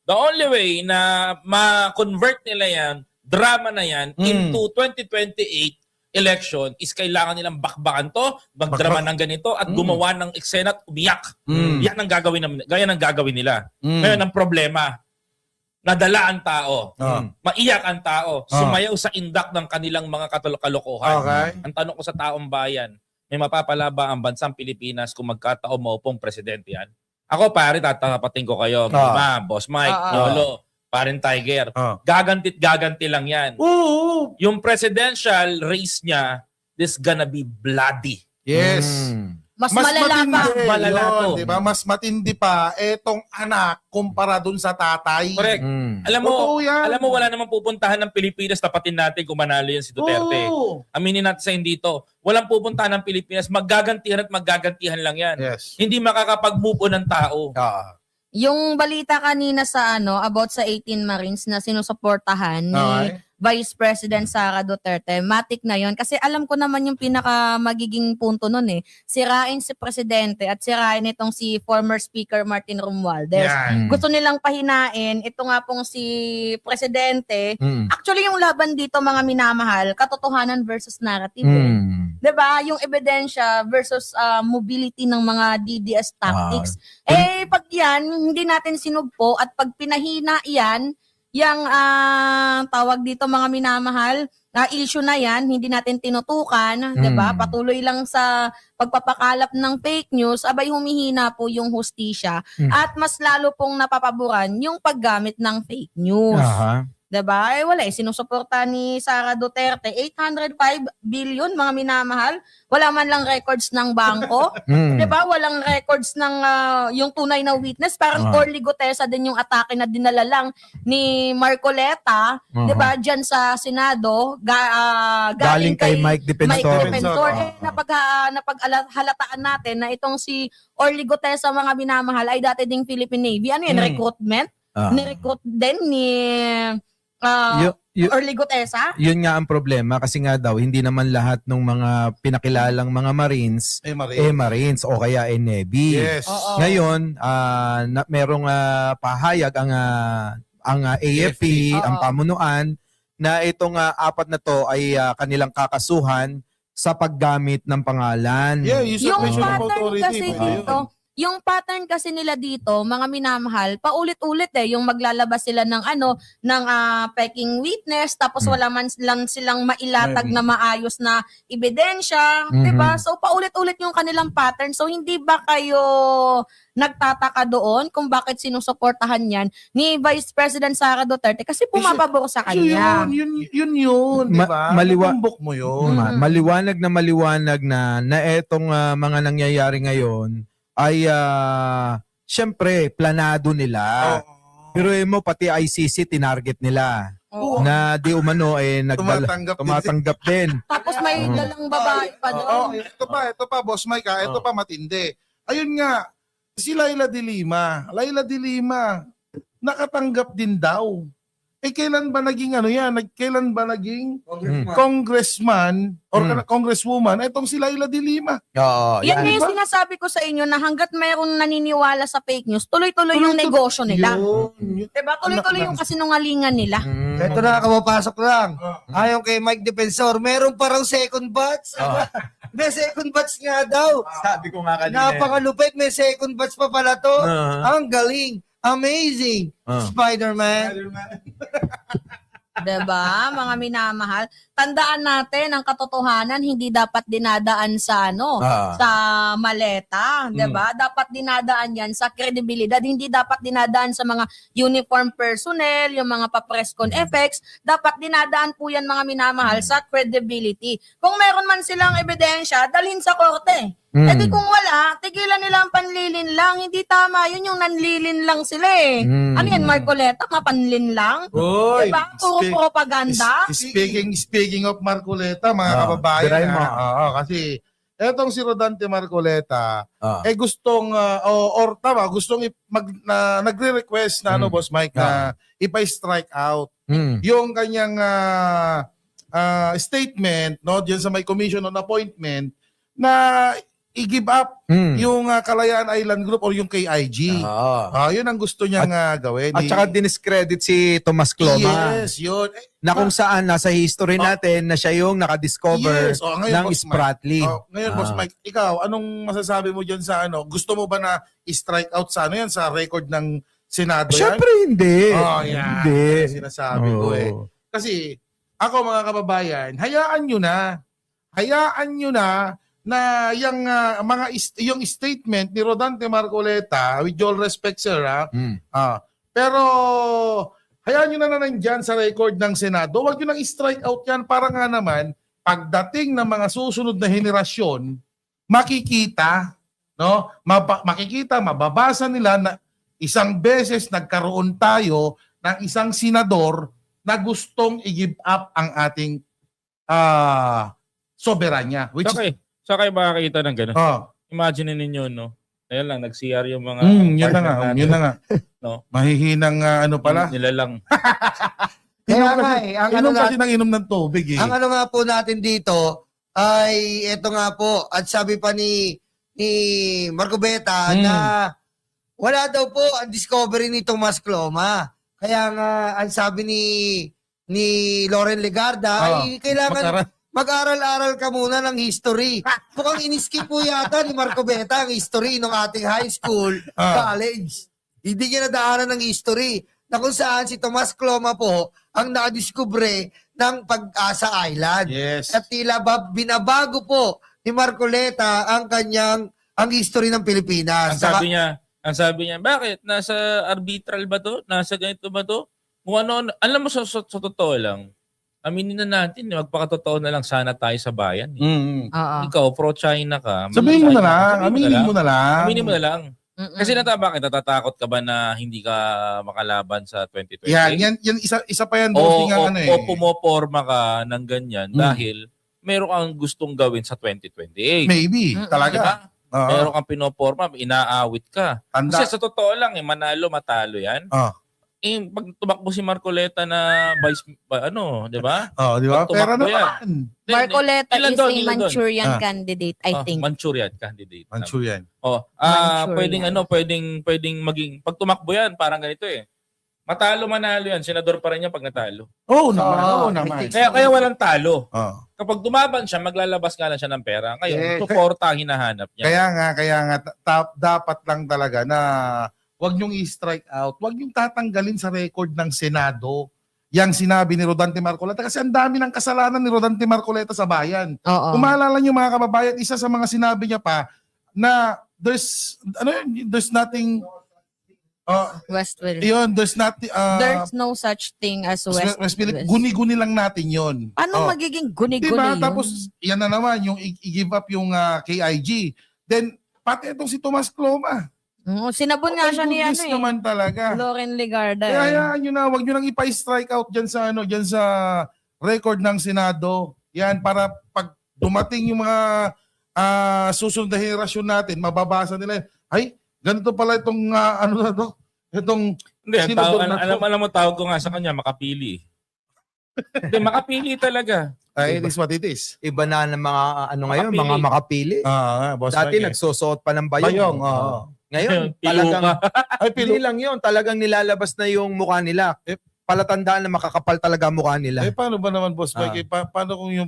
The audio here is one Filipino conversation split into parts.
only way na ma-convert nila yan, drama na yan, into 2028 election is kailangan nilang bakbakan to, magdrama ng ganito, at gumawa ng eksena at umiyak. Yan ang gagawin namin, gaya ng gagawin nila. Ngayon, ang problema, nadala ang tao, maiyak ang tao, sumayaw sa indak ng kanilang mga kalokohan. Okay. Ang tanong ko sa taong bayan, may mapapala ba ang bansang Pilipinas kung magkataon maupong presidente yan? Ako pare, tatapatin ko kayo. Boss Mike, Yolo, Parin Tiger. Gaganti lang yan. Yung presidential race niya, this gonna be bloody. Yes. Mas malala pa. Malala to. Diba? Mas matindi pa etong anak kumpara dun sa tatay. Correct. Alam mo, wala namang pupuntahan ng Pilipinas, tapatin natin kung manalo yan si Duterte. Aminin natin sa hindi to. Walang pupuntahan ng Pilipinas, maggagantihan lang yan. Yes. Hindi makakapag-move on ng tao. Yung balita kanina sa about sa 18 Marines na sinusuportahan ni Vice President Sara Duterte, matik na yon kasi alam ko naman yung pinaka magiging punto nun sirain si Presidente at sirain itong si former Speaker Martin Romualdez. Gusto nilang pahinain ito nga pong si Presidente. Actually yung laban dito mga minamahal, katotohanan versus narrative. Diba? Yung ebidensya versus mobility ng mga DDS tactics. Pag yan, hindi natin sinugpo at pag pinahina yan, yung tawag dito mga minamahal, issue na yan, hindi natin tinutukan, 'di ba? Patuloy lang sa pagpapakalap ng fake news, abay humihina po yung hustisya at mas lalo pong napapaboran yung paggamit ng fake news. Diba? Wala sinusuporta ni Sara Duterte 805 billion mga minamahal. Wala man lang records ng bangko. Diba? Walang records ng yung tunay na witness. Parang Orly Gutesa din yung atake na dinala lang ni Marcoleta, diba? Diyan sa Senado, galing kay Mike Defensor. Napaghalataan natin na itong si Orly Gutesa mga minamahal ay dati ding Philippine Navy. Ano yan? Recruitment? Ni-recruit din ni Orly Gutesa? Yun nga ang problema kasi nga daw hindi naman lahat ng mga pinakilalang mga Marines Marines o kaya Navy. Yes. Ngayon, merong pahayag ang AFP, ang pamunuan na itong apat na to ay kanilang kakasuhan sa paggamit ng pangalan. Yung pattern kasi dito, yung pattern kasi nila dito, mga minamahal, paulit-ulit yung maglalabas sila ng ng peking witness tapos wala man lang silang mailatag na maayos na ebidensya, 'di ba? So paulit-ulit yung kanilang pattern. So hindi ba kayo nagtataka doon kung bakit sinusuportahan yan ni Vice President Sara Duterte kasi pumapabor sa kanya. Yun, di ba? Natumbok mo yun. Maliwanag na etong mga nangyayari ngayon ay syempre planado nila. Pero mo pati ICC tinarget nila. Na di umano tumatanggap din. Tapos may dalang babae pa doon. Ito pa Boss Mike, ito pa matindi. Ayun nga, si Laila de Lima nakatanggap din daw. Kailan ba naging kailan ba naging congressman or congresswoman itong si Laila de Lima? Yan yung sinasabi ko sa inyo na hanggat mayroong naniniwala sa fake news, tuloy-tuloy yung negosyo nila. Diba? Tuloy-tuloy yung kasinungalingan nila. Ito na, kamapasok lang. Ayon kay Mike Defensor, meron parang second batch. May second batch nga daw. Sabi ko nga kanina. Napakalupit, may second batch pa pala to. Ang galing. Amazing. Spider-Man. Diba, mga minamahal? Tandaan natin ang katotohanan hindi dapat dinadaan sa sa maleta, 'di ba? Dapat dinadaan 'yan sa kredibilidad, hindi dapat dinadaan sa mga uniform personnel, yung mga pa-press con effects, dapat dinadaan po 'yan mga minamahal sa credibility. Kung meron man silang ebidensya, dalhin sa korte. Eh di kung wala, tigilan nila ang panlilin lang. Hindi tama yun, yung nanlilin lang sila Ano yan, Marcoleta? Mapanlin lang? Diba? Puro propaganda? Speaking of Marcoleta, mga kababayan, kasi etong si Rodante Marcoleta, gustong, gustong nagre-request na Boss Mike, na ipa-strike out yung kanyang statement, diyan sa may commission on appointment, na i-give up yung Kalayaan Island Group or yung KIG. Yun ang gusto niyang gawin. At saka diniscredit si Tomas Cloma. Yes, yun. Na kung saan nasa history natin na siya yung nakadiscover Yes. Ngayon, ng Boss Spratly. Mike. Ngayon, Boss Mike, ikaw, anong masasabi mo dyan sa ano? Gusto mo ba na i-strike out sa ano yan, sa record ng Senado yan? Siyempre hindi. Yan. Hindi. Yan ang sinasabi ko eh. Kasi, ako mga kababayan, hayaan nyo na yung yung statement ni Rodante Marcoleta, with all respect sir, pero hayaan nyo na nandyan sa record ng Senado. Huwag nyo nang i-strike out yan para nga naman pagdating ng mga susunod na henerasyon, makikita, no? Mababasa nila na isang beses nagkaroon tayo ng isang senador na gustong i-give up ang ating soberanya. Which is, Sa kayo makakita ng gano'n. Imagine ninyo, no? Ayan lang, nag-CR yung mga... yun na nga. No? Mahihinang ano pala. Nilalang. Kaya nga eh, Inom kasi ng inom ng tubig eh. ang ano nga po natin dito ay eto nga po, at sabi pa ni Marco Beta na wala daw po ang discovery ni Tomas Cloma. Kaya nga ang sabi ni Loren Legarda ay kailangan mag-aral-aral ka muna ng history. Mukhang in-skip po yata ni Marco Beta ang history ng ating high school, college. Hindi niya nadaanan ng history na kung saan si Tomas Cloma po ang nakadiskubre ng Pag-asa Island. Yes. At tila binabago po ni Marcoleta ang history ng Pilipinas. Ang sabi niya, bakit? Nasa arbitral ba to? Nasa ganito ba to? Kung ano, alam mo sa totoo lang, aminin na natin, magpakatotoo na lang sana tayo sa bayan. Oo. Ikaw, pro-China ka. Sabihin mo na lang. Aminin mo na lang. Aminin mo na lang. Kasi bakit natatakot ka ba na hindi ka makalaban sa 2020? Yan isa pa yan boss nga ano eh. O pumoporma ka ng ganyan dahil meron kang gustong gawin sa 2028. Maybe, talaga. Diba? Meron kang pinoporma, inaawit ka. Tanda. Kasi sa totoo lang, manalo, matalo yan. Pag tumakbo si Marcoleta na vice, di ba? Di ba? Pag Pero tumakbo yan. naman. Marcoleta Ilan is doon? a Manchurian candidate, I think. Manchurian candidate. Manchurian. Manchurian. Pwedeng maging, pag tumakbo yan, parang ganito eh. Matalo, manalo yan. Senador pa rin yan pag natalo. Oo naman. Kaya walang talo. Oh. Kapag dumaban siya, maglalabas nga lang siya ng pera. Ngayon, Eh, suporta ang hinahanap niya. Kaya nga dapat lang talaga na wag niyong i-strike out, wag niyong tatanggalin sa record ng Senado yang sinabi ni Rodante Marcoleta kasi ang dami ng kasalanan ni Rodante Marcoleta sa bayan. Oo. Kung maalala niyo mga kababayan, isa sa mga sinabi niya pa na there's nothing Westfield. yun, there's nothing There's no such thing as West Philip, guni-guni lang natin yun. Paano magiging guni-guni Diba? yun? Tapos yan na naman yung i-give up yung KIG. Then pati itong si Tomas Cloma. Sinabon nga siya ni Goodness naman talaga. Loren Legarda. Kaya hayaan nyo na, wag nyo nang ipa-strike out dyan sa record ng Senado. Yan, para pag dumating yung mga susunod na henerasyon natin, mababasa nila, ay, ganito pala itong, Hindi, senador na to. alam mo, tawag ko nga sa kanya, makapili. Hindi, makapili talaga. It is what it is. Iba na ng mga ngayon, Makapili. mga makapili. Boss Dati Mike, nagsusuot pa ng bayong. Bayong, oo. Ngayon, Pilu talagang ka. Ay, hindi lang yun, talagang nilalabas na yung mukha nila. Palatandaan na makakapal talaga ang mukha nila. paano ba naman, Boss Mike? Paano kung yung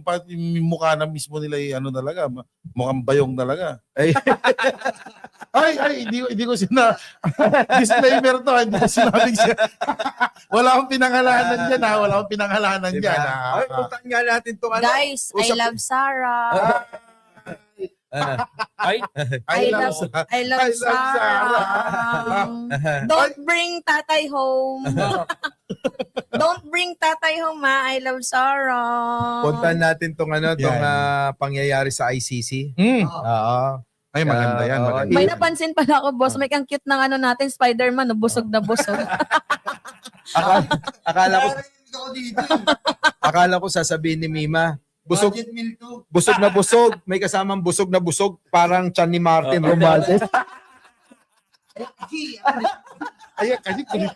mukha na mismo nila talaga, mukhang bayong talaga? Ay. Hindi ko disclaimer to, hindi ko sinabing wala akong pinangalanan dyan, Wala akong pinangalanan Diba? dyan, Ay, puntaan nga natin itong Guys, I love Sarah. I love Sarah. Don't bring tatay home. Don't bring tatay home, I love Sarah. Puntaan natin itong pangyayari sa ICC. Oo. Ay, maganda yan. Maganda. May napansin pala ako, boss. May kang cute ng natin, Spider-Man, busog na busog. Akala ko sasabihin ni Mima, Budget meal to. busog na busog, may kasamang busog na busog, parang tiyan ni Martin Romualdez. Ay, kasi kulit.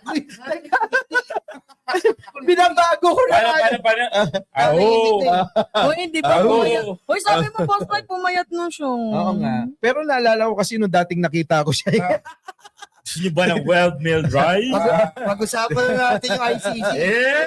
Binabago ko na. Paano? Uy, hindi pa Oo. pumayat. Uy, sabi mo, Boss Mike, pumayat na siya. Oo nga. Pero naalala ko kasi nung dating nakita ko siya. Gusto niyo ba ng wild meal rice? Pag-usapan na natin yung ICC. Eh?